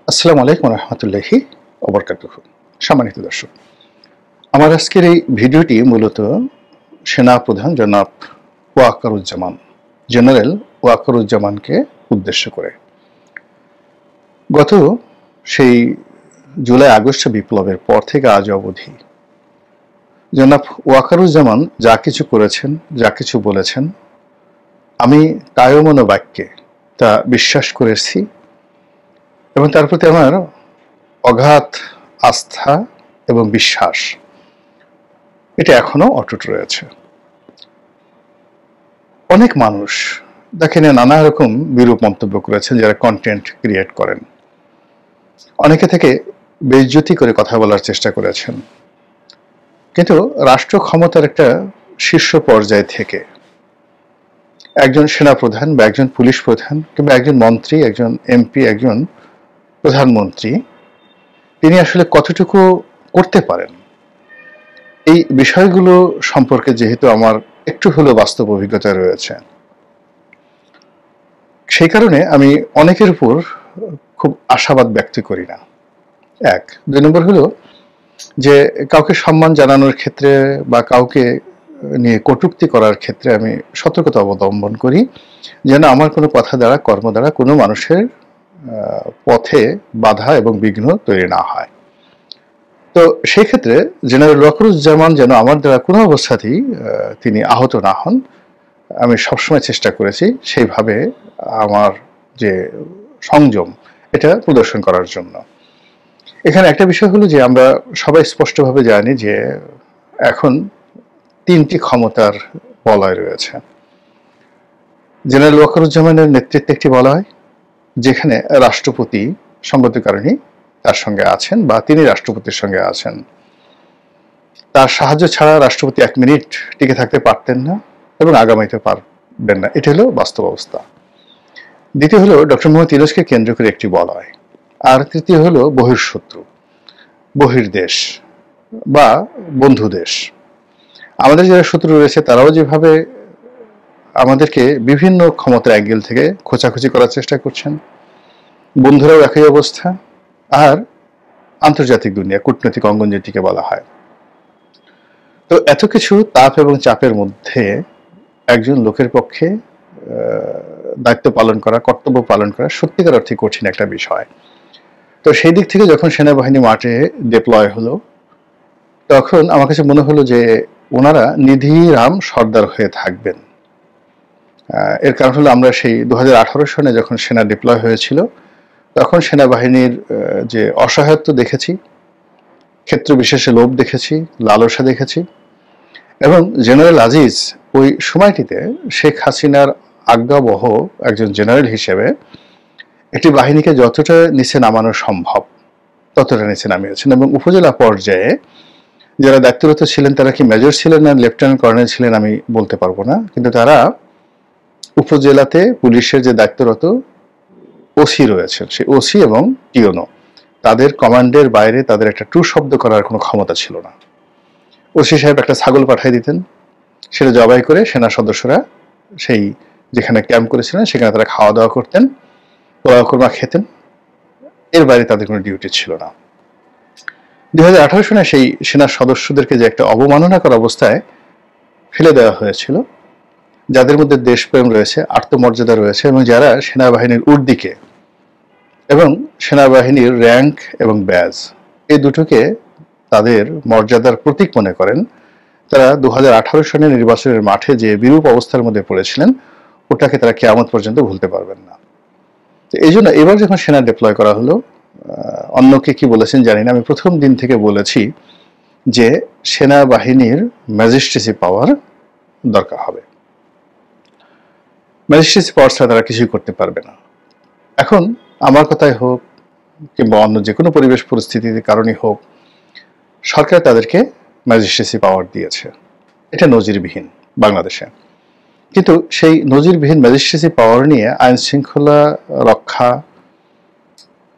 আসসালামু আলাইকুম রহমতুল্লাহি ওবরকাতুহু। সম্মানিত দর্শক, আমার আজকের এই ভিডিওটি মূলত সেনাপ্রধান জনাব ওয়াকারুজ্জামান, জেনারেল ওয়াকারুজ্জামানকে উদ্দেশ্য করে। গত সেই জুলাই আগস্ট বিপ্লবের পর থেকে আজ অবধি জনাব ওয়াকারুজ্জামান যা কিছু করেছেন, যা কিছু বলেছেন, আমি কায়মন বাক্যে তা বিশ্বাস করেছি এবং তার প্রতি আমার অগাধ আস্থা এবং বিশ্বাস এটা এখনো অটুট রয়েছে। অনেক মানুষ দেখেন নানা রকম বিরূপ মন্তব্য করেছেন, যারা কন্টেন্ট ক্রিয়েট করেন। অনেকে থেকে বেইজ্জতি করে কথা বলার চেষ্টা করেছেন, কিন্তু রাষ্ট্র ক্ষমতার একটা শীর্ষ পর্যায় থেকে একজন সেনাপ্রধান বা একজন পুলিশ প্রধান কিংবা একজন মন্ত্রী, একজন এমপি, একজন প্রধানমন্ত্রী, তিনি আসলে কতটুকু করতে পারেন, এই বিষয়গুলো সম্পর্কে যেহেতু আমার একটু হলেও বাস্তব অভিজ্ঞতা রয়েছে, সেই কারণে আমি অনেকের উপর খুব আশাবাদ ব্যক্ত করি না। এক, দুই নম্বর হলো যে কাউকে সম্মান জানানোর ক্ষেত্রে বা কাউকে নিয়ে কটূক্তি করার ক্ষেত্রে আমি সতর্কতা অবলম্বন করি, যেন আমার কোনো কথা দ্বারা, কর্ম দ্বারা কোনো মানুষের পথে বাধা এবং বিঘ্ন তৈরি না হয়। তো সেই ক্ষেত্রে জেনারেল ওয়াকারুজ্জামান যেন আমার দ্বারা কোনো অবস্থাতেই তিনি আহত না হন, আমি সবসময় চেষ্টা করেছি সেইভাবে আমার যে সংযম এটা প্রদর্শন করার জন্য। এখানে একটা বিষয় হলো যে আমরা সবাই স্পষ্টভাবে জানি যে এখন তিনটি ক্ষমতার বলয় রয়েছে। জেনারেল ওয়াকারুজ্জামানের নেতৃত্বে একটি বলয়, যেখানে রাষ্ট্রপতি সঙ্গত কারণে তার সঙ্গে আছেন বা তিনি রাষ্ট্রপতির সঙ্গে আছেন। তার সাহায্য ছাড়া রাষ্ট্রপতি 1 মিনিট টিকে থাকতে পারতেন না এবং আগামীতে পারবেন না। এটা হলো বাস্তব অবস্থা। দ্বিতীয় হলো ডক্টর মোহাম্মদ ইউনূসকে কেন্দ্র করে একটি বলয়, আর তৃতীয় হলো বহির্শত্রু, বহির্দেশ বা বন্ধু দেশ। আমাদের যারা শত্রু রয়েছে তারাও যেভাবে আমাদেরকে বিভিন্ন ক্ষমতার অ্যাঙ্গেল থেকে খোঁচাখুচি করার চেষ্টা করছেন, বন্ধুরাও একই অবস্থা। আর আন্তর্জাতিক দুনিয়া, কূটনৈতিক অঙ্গন যেটিকে বলা হয়। তো এত কিছু তাপ এবং চাপের মধ্যে একজন লোকের পক্ষে দায়িত্ব পালন করা, কর্তব্য পালন করা সত্যিকার অর্থে কঠিন একটা বিষয়। তো সেই দিক থেকে যখন সেনাবাহিনী মাঠে ডিপ্লয় হলো, তখন আমার কাছে মনে হলো যে ওনারা নিধিরাম সর্দার হয়ে থাকবেন। এর কারণ হলো আমরা সেই 2018 সনে যখন সেনা ডিপ্লয় হয়েছিল, তখন সেনাবাহিনীর যে অসহায়ত্ব দেখেছি, ক্ষেত্র বিশেষে লোভ দেখেছি, লালসা দেখেছি, এবং জেনারেল আজিজ ওই সময়টিতে শেখ হাসিনার আজ্ঞাবহ একজন জেনারেল হিসেবে একটি বাহিনীকে যতটা নিচে নামানো সম্ভব ততটা নিচে নামিয়েছেন। এবং উপজেলা পর্যায়ে যারা দায়িত্বরত ছিলেন, তারা কি মেজর ছিলেন না লেফটেন্যান্ট কর্নেল ছিলেন আমি বলতে পারবো না, কিন্তু তারা উপজেলাতে পুলিশের যে দায়িত্বরত ওসি রয়েছেন, সেই ওসি এবং টিওনো, তাদের কমান্ডের বাইরে তাদের একটা টু শব্দ করার কোনো ক্ষমতা ছিল না। ওসি সাহেব একটা ছাগল পাঠিয়ে দিতেন, সেটা জবাই করে সেনা সদস্যরা সেই যেখানে ক্যাম্প করেছিলেন সেখানে তারা খাওয়া দাওয়া করতেন, পোলাও খেতেন। এর বাইরে তাদের কোনো ডিউটি ছিল না। 2018 সনে সেই সেনা সদস্যদেরকে যে একটা অবমাননাকর অবস্থায় ফেলে দেওয়া হয়েছিল, যাদের মধ্যে দেশপ্রেম রয়েছে, আত্মমর্যাদা রয়েছে, এবং যারা সেনাবাহিনীর ঊর্ধ্বে এবং সেনাবাহিনীর র্যাঙ্ক এবং ব্যাজ এই দুটোকে তাদের মর্যাদার প্রতীক মনে করেন, তারা 2018 সনে নির্বাচনের মাঠে যে বিরূপ অবস্থার মধ্যে পড়েছিলেন, ওটাকে তারা কিয়ামত পর্যন্ত ভুলতে পারবেন না। এই জন্য এবার যখন সেনা ডিপ্লয় করা হলো, অন্যকে কি বলেছেন জানি না, আমি প্রথম দিন থেকে বলেছি যে সেনাবাহিনীর ম্যাজিস্ট্রেসি পাওয়ার দরকার হবে। ম্যাজিস্ট্রেসি পাওয়ার ছাড়া তারা কিছুই করতে পারবে না। এখন আমার কথাই হোক কিংবা অন্য যে কোনো পরিবেশ পরিস্থিতির কারণে হোক, সরকার তাদেরকে ম্যাজিস্ট্রেসি পাওয়ার দিয়েছে। এটা নজিরবিহীন বাংলাদেশে। কিন্তু সেই নজিরবিহীন ম্যাজিস্ট্রেসি পাওয়ার নিয়ে আইন শৃঙ্খলা রক্ষা,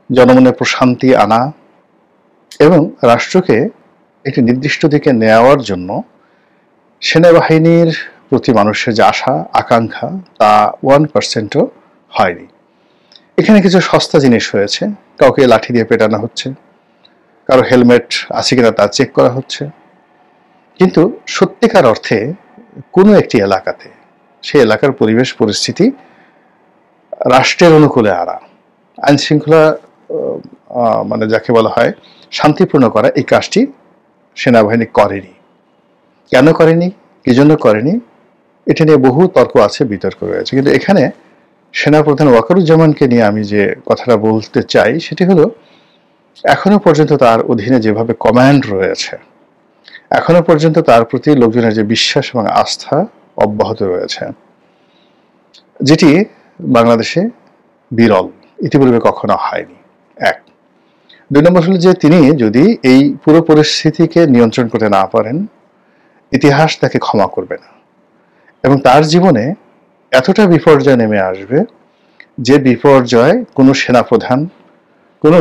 জনমনে প্রশান্তি আনা এবং রাষ্ট্রকে একটি নির্দিষ্ট দিকে নেওয়ার জন্য সেনাবাহিনীর প্রতি মানুষের যে আশা আকাঙ্ক্ষা, তা 1%ও হয়নি। এখানে কিছু সস্তা জিনিস হয়েছে, কাউকে লাঠি দিয়ে পেটানো হচ্ছে, কারো হেলমেট আছে কিনা তা চেক করা হচ্ছে, কিন্তু সত্যিকার অর্থে কোনো একটি এলাকাতে সেই এলাকার পরিবেশ পরিস্থিতি রাষ্ট্রের অনুকূলে আনা, আইন শৃঙ্খলা মানে যাকে বলা হয় শান্তিপূর্ণ করা, এই কাজটি সেনাবাহিনী করেনি। কেন করেনি, কি জন্য করেনি, এটা নিয়ে বহু তর্ক আছে, বিতর্ক রয়েছে। কিন্তু এখানে সেনাপ্রধান ওয়াকারুজ্জামানকে নিয়ে আমি যে কথাটা বলতে চাই সেটি হলো, এখনো পর্যন্ত তার অধীনে যেভাবে কমান্ড রয়েছে, এখনো পর্যন্ত তার প্রতি লোকজনের যে বিশ্বাস এবং আস্থা অব্যাহত রয়েছে, যেটি বাংলাদেশে বিরল, ইতিপূর্বে কখনো হয়নি। এক। দুই নম্বর হলো যে তিনি যদি এই পুরো পরিস্থিতিকে নিয়ন্ত্রণ করতে না পারেন, ইতিহাস তাকে ক্ষমা করবে না, এবং তার জীবনে এতটা বিপর্যয় নেমে আসবে যে বিপর্যয় কোনো সেনাপ্রধান, কোনো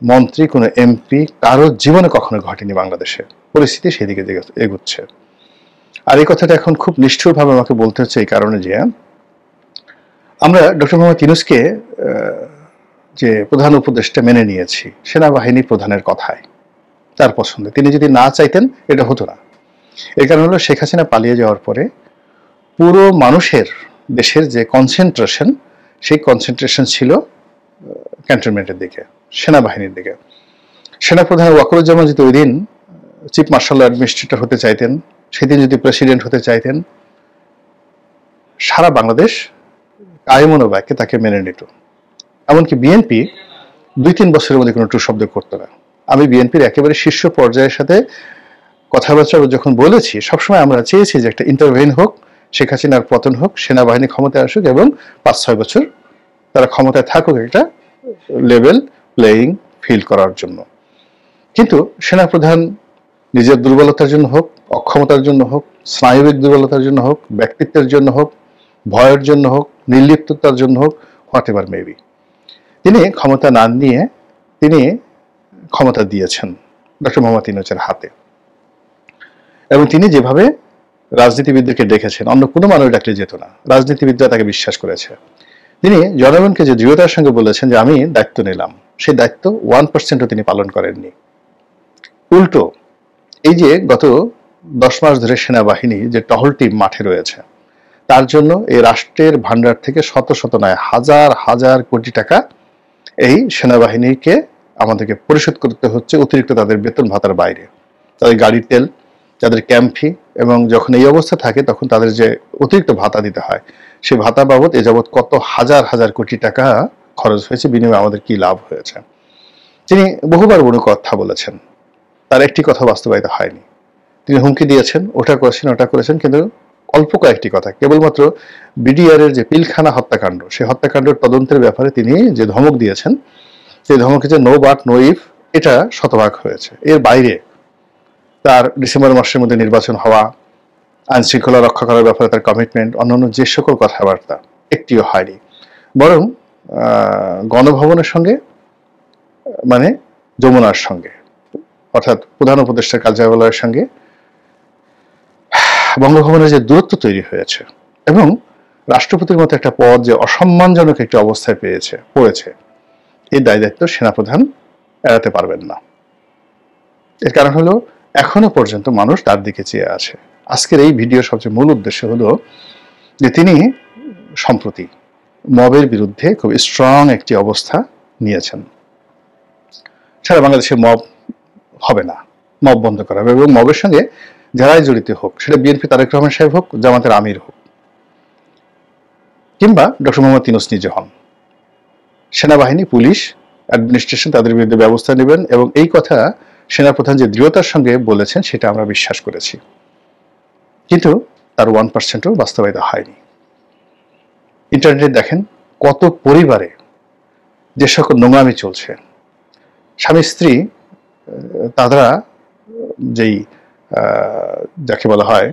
মন্ত্রী, কোনো এমপি কারোর জীবনে কখনো ঘটেনি। বাংলাদেশে পরিস্থিতি সেদিকে এগুচ্ছে। আর এই কথাটা এখন খুব নিষ্ঠুরভাবে আমাকে বলতে হচ্ছে এই কারণে যে আমরা ডক্টর মোহাম্মদ ইউনূসকে যে প্রধান উপদেষ্টা মেনে নিয়েছি সেনাবাহিনী প্রধানের কথায়, তার পছন্দে। তিনি যদি না চাইতেন এটা হতো না। এর কারণ হলো শেখ হাসিনা পালিয়ে যাওয়ার পরে পুরো মানুষের, দেশের যে কনসেন্ট্রেশন, সেই কনসেন্ট্রেশন ছিল ক্যান্টনমেন্টের দিকে, সেনাবাহিনীর দিকে। সেনাপ্রধান ওয়াকারুজ্জামান যদি ওই দিন চিফ মার্শাল অ্যাডমিনিস্ট্রেটর হতে চাইতেন, সেদিন যদি প্রেসিডেন্ট হতে চাইতেন, সারা বাংলাদেশ কায়মনোবাক্যে তাকে মেনে নিত। এমনকি বিএনপি 2-3 বছরের মধ্যে কোনো টু শব্দ করতো না। আমি বিএনপির একেবারে শীর্ষ পর্যায়ের সাথে কথাবার্তা যখন বলেছি, সবসময় আমরা চেয়েছি যে একটা ইন্টারভেন হোক, শেখ হাসিনার পতন হোক, সেনাবাহিনী ক্ষমতায় আসুক এবং 5-6 বছর তারা ক্ষমতায় থাকুক, একটা লেভেল প্লেয়িং ফিল্ড করার জন্য। কিন্তু সেনাপ্রধান নিজের দুর্বলতার জন্য হোক, অক্ষমতার জন্য হোক, স্নায়বিক দুর্বলতার জন্য হোক, ব্যক্তিত্বের জন্য হোক, ভয়ের জন্য হোক, নির্লিপ্ততার জন্য হোক, হোয়াট এভার মেবি, তিনি ক্ষমতা না নিয়ে তিনি ক্ষমতা দিয়েছেন ডক্টর মোহাম্মদ ইউনূসের হাতে। এবং তিনি যেভাবে রাজনীতিবিদদেরকে ডেকেছেন, অন্য কোনো মানুষ ডাকলে যেত না, রাজনীতিবিদরা তাকে বিশ্বাস করেছে। তিনি জনগণকে যে দৃঢ়তার সঙ্গে বলেছেন যে আমি দায়িত্ব নিলাম, সেই দায়িত্ব 1%ও তিনি পালন করেননি। উল্টো এই যে গত 10 মাস ধরে সেনাবাহিনী যে টহল টিম মাঠে রয়েছে, তার জন্য এই রাষ্ট্রের ভান্ডার থেকে শত শত নয় হাজার হাজার কোটি টাকা এই সেনাবাহিনীকে আমাদেরকে পরিশোধ করতে হচ্ছে, অতিরিক্ত তাদের বেতন ভাতার বাইরে, তাদের গাড়ির তেল, তাদের ক্যাম্প ফি, এবং যখন এই অবস্থা থাকে তখন তাদের যে অতিরিক্ত ভাতা দিতে হয়, সেই ভাতা বাবদ এ যাবৎ কত হাজার হাজার কোটি টাকা খরচ হয়েছে, বিনিময়ে আমাদের কি লাভ হয়েছে। তিনি বহুবার বহু কথা বলেছেন, তার একটি কথা বাস্তবায়িত হয়নি। তিনি হুমকি দিয়েছেন, ওটা করেছেন, ওটা করেছেন, কিন্তু অল্প কয়েকটি কথা, কেবলমাত্র বিডিআর-এর যে পিলখানা হত্যাকাণ্ড, সেই হত্যাকাণ্ডের তদন্তের ব্যাপারে তিনি যে ধমক দিয়েছেন, সেই ধমকে যে নো বাট নো ইফ, এটা শতভাগ হয়েছে। এর বাইরে তার ডিসেম্বর মাসের মধ্যে নির্বাচন হওয়া, আইন শৃঙ্খলা রক্ষা করার ব্যাপারে তার কমিটমেন্ট, অন্যান্য যে সকল কথাবার্তা, একটিও হয়নি। বরং গণভবনের সঙ্গে, মানে যমুনার সঙ্গে, অর্থাৎ প্রধান উপদেষ্টার কার্যালয়ের সঙ্গে বঙ্গভবনের যে দূরত্ব তৈরি হয়েছে, এবং রাষ্ট্রপতির মতো একটা পদ যে অসম্মানজনক একটি অবস্থায় পড়েছে, এই দায়িত্ব সেনাপ্রধান এড়াতে পারবেন না। এর কারণ হলো এখনো পর্যন্ত মানুষ তার দিকে চেয়ে আছে। আজকের এই ভিডিওর সবচেয়ে মূল উদ্দেশ্য হলো যে তিনি সম্প্রতি মবের বিরুদ্ধে খুব স্ট্রং একটি অবস্থা নিয়েছেন। সারা বাংলাদেশে মব হবে না, মব বন্ধ করা হবে, এবং মবের সঙ্গে যারাই জড়িত হোক, সেটা বিএনপি তারেক রহমান সাহেব হোক, জামাতের আমির হোক, কিংবা ডক্টর মোহাম্মদ ইউনূস নিজে হন, সেনাবাহিনী, পুলিশ, অ্যাডমিনিস্ট্রেশন তাদের বিরুদ্ধে ব্যবস্থা নেবেন। এবং এই কথা সেনাপ্রধান যে দৃঢ়তার সঙ্গে বলেছেন, সেটা আমরা বিশ্বাস করেছি, কিন্তু তার 1%ও বাস্তবায়িত হয়নি। ইন্টারনেটে দেখেন কত পরিবারে যে সকল নোংরামি চলছে, স্বামী স্ত্রী, তারা যেই যাকে বলা হয়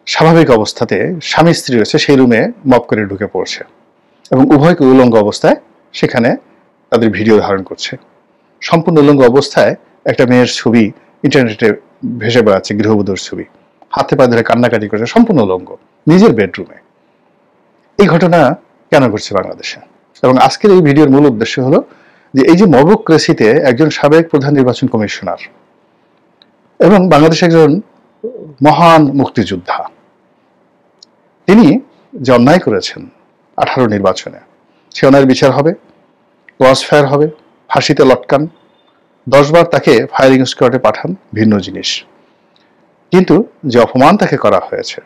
স্বাভাবিক অবস্থাতে স্বামী স্ত্রী রয়েছে, সেই রুমে মব করে ঢুকে পড়ছে, এবং উভয়কে উলঙ্গ অবস্থায় সেখানে তাদের ভিডিও ধারণ করছে। সম্পূর্ণ উলঙ্গ অবস্থায় একটা মেয়ের ছবি ইন্টারনেটে ভেসে বেড়াচ্ছে, গৃহবধূর ছবি, হাতে পা ধরে কান্নাকাটি করছে, সম্পূর্ণ উলঙ্গ, নিজের বেডরুমে। এই ঘটনা কেন ঘটছে বাংলাদেশে? এবং আজকের এই ভিডিওর মূল উদ্দেশ্য হলো যে এই যে মবক্রেসিতে একজন সাবেক প্রধান নির্বাচন কমিশনার এবং বাংলাদেশ একজন মহান মুক্তিযোদ্ধা, তিনি যে অন্যায় করেছেন 18 নির্বাচনে, সে অন্যায়ের বিচার হবে, ক্রস ফায়ার হবে, ফাঁসিতে লটকান, 10 বার তাকে ফায়ারিং স্কোয়াডে পাঠান, ভিন্ন জিনিস। কিন্তু যে অপমান তাকে করা হয়েছে,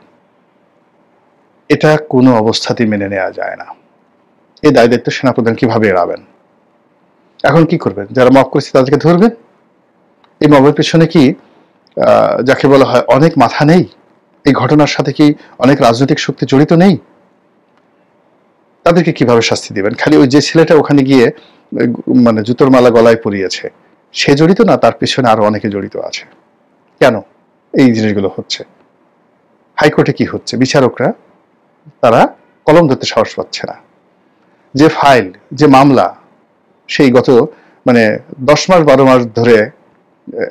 এটা কোনো অবস্থাতেই মেনে নেওয়া যায় না। এই দায় দায়িত্ব সেনাপ্রধান কিভাবে এড়াবেন? এখন কি করবেন? যারা মব করেছে তাদেরকে ধরবেন? এই মবের পেছনে কি যাকে বলা হয় অনেক মাথা নেই? এই ঘটনার সাথে কি অনেক রাজনৈতিক শক্তি জড়িত নেই? তাদেরকে কিভাবে শাস্তি দিবেন? খালি ওই যে ছেলেটা ওখানে গিয়ে মানে জুতোর মালা গলায় পরিয়েছে সে জড়িত না, তার পিছনে আরো অনেকে জড়িত আছে। কেন এই জিনিসগুলো হচ্ছে? হাইকোর্টে কি হচ্ছে? বিচারকরা তারা কলম ধরতে সাহস পাচ্ছে না। যে ফাইল, যে মামলা, সেই গত 10 মাস 12 মাস ধরে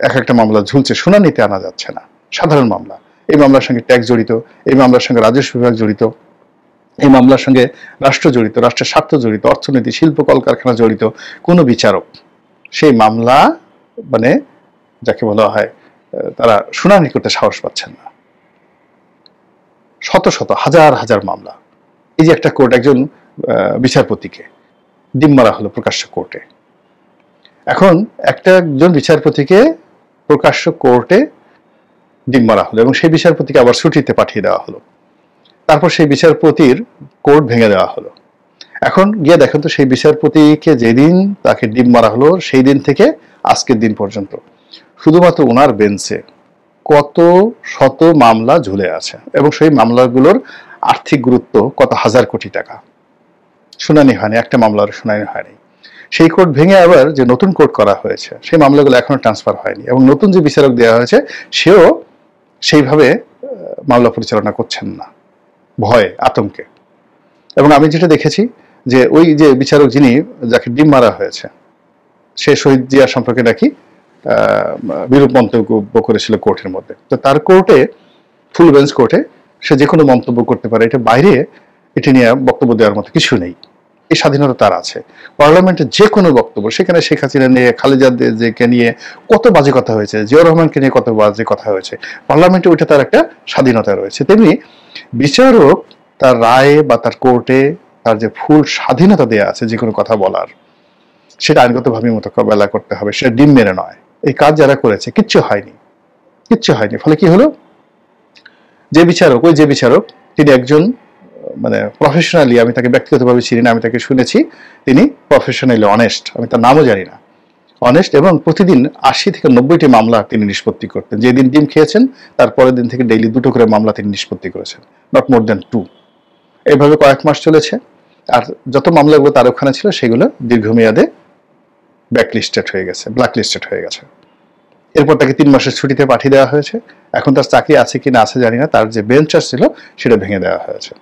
এক একটা মামলা ঝুলছে, শুনানিতে আনা যাচ্ছে না। সাধারণ মামলা, এই মামলার সঙ্গে ট্যাক্স জড়িত, এই মামলার সঙ্গে রাজস্ব বিভাগ জড়িত, এই মামলার সঙ্গে রাষ্ট্র জড়িত, রাষ্ট্রের স্বার্থ জড়িত, অর্থনীতি, শিল্প কলকারখানা জড়িত। কোনো বিচারক সেই মামলা যাকে বলা হয় তারা শুনানি করতে সাহস পাচ্ছেন না। শত শত হাজার হাজার মামলা। এই যে একটা কোর্ট একজন বিচারপতিকে ডিম মারা হলো প্রকাশ্য কোর্টে। এখন একজন বিচারপতিকে প্রকাশ্য কোর্টে ডিম মারা হলো এবং সেই বিচারপতিকে আবার ছুটিতে পাঠিয়ে দেওয়া হলো। তারপর সেই বিচারপতির কোর্ট ভেঙে দেওয়া হলো। এখন গিয়ে দেখেন তো সেই বিচারপতিকে যেদিন তাকে ডিম মারা হলো সেই দিন থেকে আজকের দিন পর্যন্ত শুধুমাত্র ওনার বেঞ্চে কত শত মামলা ঝুলে আছে এবং সেই মামলাগুলোর আর্থিক গুরুত্ব কত হাজার কোটি টাকা। শুনানি হয়নি, একটা মামলার শুনানি হয়নি। সেই কোর্ট ভেঙে আবার যে নতুন কোর্ট করা হয়েছে সেই মামলাগুলো এখনো ট্রান্সফার হয়নি এবং নতুন যে বিচারক দেওয়া হয়েছে সেও সেইভাবে মামলা পরিচালনা করছেন না, ভয়ে আতঙ্কে। এবং আমি যেটা দেখেছি যে ওই যে বিচারক যিনি যাকে ডিম মারা হয়েছে সে শহীদ জিয়া সম্পর্কে নাকি বিরূপ মন্তব্য করেছিল কোর্টের মধ্যে। তো তার কোর্টে, ফুল বেঞ্চ কোর্টে সে যে কোনো মন্তব্য করতে পারে, এটা বাইরে এটি নিয়ে বক্তব্য দেওয়ার মতো কিছু নেই। এই স্বাধীনতা তার আছে। পার্লামেন্টে যে কোনো বক্তব্য, সেখানে শেখ হাসিনা নিয়ে, খালেদা জিয়াকে নিয়ে কত বাজে কথা হয়েছে, জিয়াউর রহমানকে নিয়ে কত বাজে কথা হয়েছে, পার্লামেন্টে ওইটা তার একটা স্বাধীনতা রয়েছে। তেমনি বিচারক তার রায়ে বা তার কোর্টে তার যে ফুল স্বাধীনতা দেওয়া আছে যে কোনো কথা বলার, সেটা আইনগতভাবে মোকাবেলা করতে হবে, সেটা ডিম মেরে নয়। এই কাজ যারা করেছে কিচ্ছু হয়নি। ফলে কি হলো? যে বিচারক তিনি একজন প্রফেশনালি, আমি তাকে ব্যক্তিগতভাবে চিনি না, আমি তাকে শুনেছি, তিনি প্রফেশনালি অনেস্ট, আমি তার নামও জানি না, অনেস্ট, এবং প্রতিদিন 80 থেকে 90টি মামলা তিনি নিষ্পত্তি করতেন। যেদিন ডিম খেয়েছেন তার পরের দিন থেকে ডেইলি 2টো করে মামলা তিনি নিষ্পত্তি করেছেন, নট মোর দেন 2। এইভাবে কয়েক মাস চলেছে। আর যত মামলাগুলো তার ওখানে ছিল সেগুলো দীর্ঘমেয়াদে ব্ল্যাকলিস্টেড হয়ে গেছে। এরপর তাকে 3 মাসের ছুটিতে পাঠিয়ে দেওয়া হয়েছে। এখন তার চাকরি আছে কি না আছে জানি না, তার যে বেঞ্চার ছিল সেটা ভেঙে দেওয়া হয়েছে।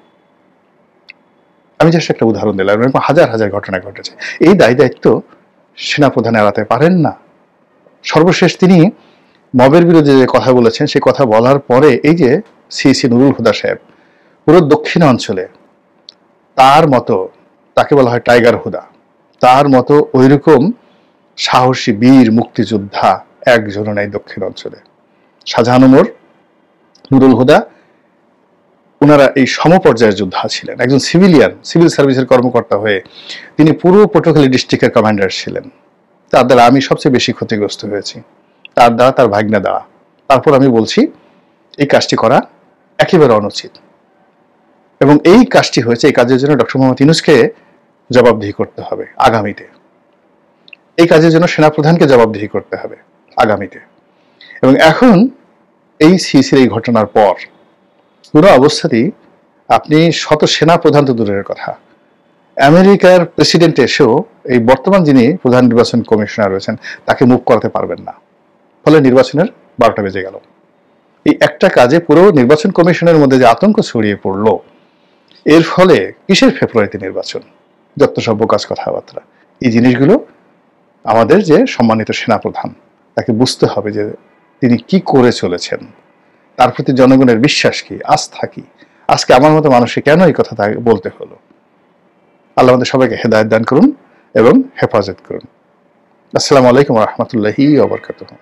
আমি জাস্ট একটা উদাহরণ দিলাম, এরকম হাজার হাজার ঘটনা ঘটেছে। এই দায় দায়িত্ব সেনাপ্রধান এড়াতে পারেন না। সর্বশেষ তিনি মবের বিরুদ্ধে যে কথা বলেছেন, সে কথা বলার পরে এই যে সিসি নুরুল হুদা সাহেব পুরো দক্ষিণাঞ্চলে তার মতো, তাকে বলা হয় টাইগার হুদা, তার মতো ওইরকম সাহসী বীর মুক্তিযোদ্ধা একজনও নাই দক্ষিণ অঞ্চলে। শাহজাহান ওমর, নুরুল হুদা, ওনারা এই সমপর্যায়ের যোদ্ধা ছিলেন। একজন সিভিল সার্ভিসের কর্মকর্তা হয়ে তিনি পুরো পটুয়াখালী ডিস্ট্রিক্টের কমান্ডার ছিলেন। তার দ্বারা আমি সবচেয়ে বেশি ক্ষতিগ্রস্ত হয়েছি, তার দ্বারা, তার ভাগ্নে দ্বারা। তারপর আমি বলছি এই কাজটি করা একেবারে অনুচিত এবং এই কাজটি হয়েছে, এই কাজের জন্য ডক্টর মোহাম্মদ ইউনূসকে জবাবদিহি করতে হবে আগামীতে। এই কাজের জন্য সেনাপ্রধানকে জবাবদিহি করতে হবে আগামীতে। এবং এখন এই সিসির এই ঘটনার পর কোনো অবস্থাতেই আপনি শত সেনাপ্রধান তো দূরের কথা, আমেরিকার প্রেসিডেন্ট এসেও এই বর্তমান যিনি প্রধান নির্বাচন কমিশনার রয়েছেন তাকে মুভ করাতে পারবেন না। ফলে নির্বাচনের 12টা বেজে গেল। এই একটা কাজে পুরো নির্বাচন কমিশনের মধ্যে যে আতঙ্ক ছড়িয়ে পড়লো, এর ফলে কিসের ফেব্রুয়ারিতে নির্বাচন, যত সব বোকাস কথাবার্তা। এই জিনিসগুলো আমাদের যে সম্মানিত সেনাপ্রধান, তাকে বুঝতে হবে যে তিনি কি করে চলেছেন, তার প্রতি জনগণের বিশ্বাস কি, আস্থা কি। আজকে আমার মতো মানুষকে কেন এই কথা বলতে হলো? আল্লাহ আমাদের সবাইকে হেদায়েত দান করুন এবং হেফাজত করুন। আসসালামু আলাইকুম ওয়া রাহমাতুল্লাহি ওয়া বারাকাতুহু।